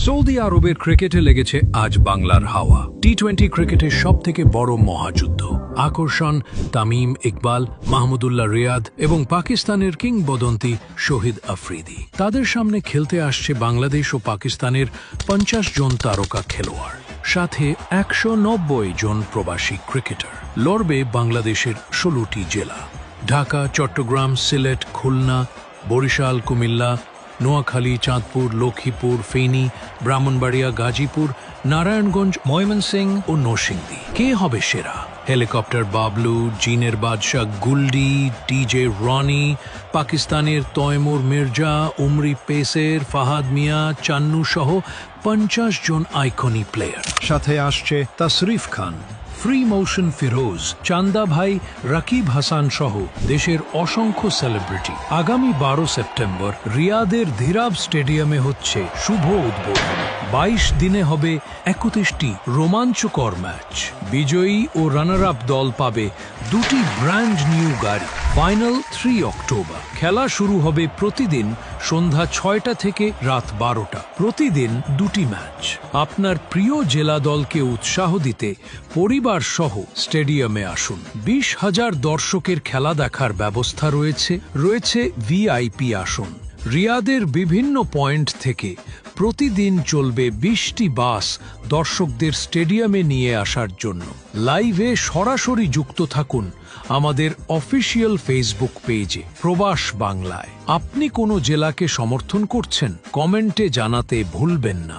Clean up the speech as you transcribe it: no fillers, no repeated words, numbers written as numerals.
Saudi আরবের ক্রিকেটে লেগেছে আজ বাংলার হাওয়া। টি-20 ক্রিকেটের সবথেকে বড় মহাযুদ্ধ। আকর্ষণ তামিম ইকবাল, মাহমুদুল্লাহ রিয়াদ এবং পাকিস্তানের কিংবদন্তি শহীদ আফ্রিদি। তাদের সামনে খেলতে আসছে বাংলাদেশ ও পাকিস্তানের 50 জন তারকা খেলোয়াড়, সাথে 190 জন প্রবাসী ক্রিকেটার। লড়বে বাংলাদেশের 16টি জেলা: ঢাকা, চট্টগ্রাম, সিলেট, খুলনা, বরিশাল, কুমিল্লা, নোয়াখালী, চাঁদপুর, লক্ষ্মীপুর, ফেনী, ব্রাহ্মণবাড়িয়া, গাজীপুর, নারায়ণগঞ্জ, ময়মনসিংহ ও নরসিংদী। কে হবে সেরা? হেলিকপ্টার বাবলু, জিনের বাদশাহ গুলডি, টিজে রনি, পাকিস্তানের তৈমুর মির্জা, উমরি পেসের, ফাহাদ মিয়া, চান্নু সহ 50 জন আইকনিক প্লেয়ার। সাথে আসছে তাসরিফ খান, ফ্রি মোশন ফিরোজ, চান্দা ভাই, রাকিব হাসান সহ দেশের অসংখ্য সেলিব্রিটি। আগামী 12 সেপ্টেম্বর রিয়াদের ধীরাব স্টেডিয়ামে হচ্ছে শুভ উদ্বোধন। 22 দিনে হবে 31টি রোমাঞ্চকর ম্যাচ। বিজয়ী ও রানার আপ দল পাবে 2টি ব্র্যান্ড নিউ গাড়ি। Final 3 October. খেলা শুরু হবে প্রতিদিন সন্ধ্যা 6টা থেকে রাত 12টা। প্রতিদিন 2টি ম্যাচ। আপনার প্রিয় জেলা দলকে উৎসাহ দিতে পরিবার সহ স্টেডিয়ামে আসুন। 20,000 দর্শকের খেলা দেখার ব্যবস্থা রয়েছে ভিআইপি আসন। রিয়াদের বিভিন্ন পয়েন্ট থেকে প্রতিদিন চলবে 20টি বাস দর্শকদের স্টেডিয়ামে নিয়ে আসার জন্য। লাইভে সরাসরি যুক্ত থাকুন আমাদের অফিসিয়াল ফেসবুক পেজে প্রবাস বাংলায়। আপনি কোনো জেলাকে সমর্থন করছেন? কমেন্টে জানাতে ভুলবেন না।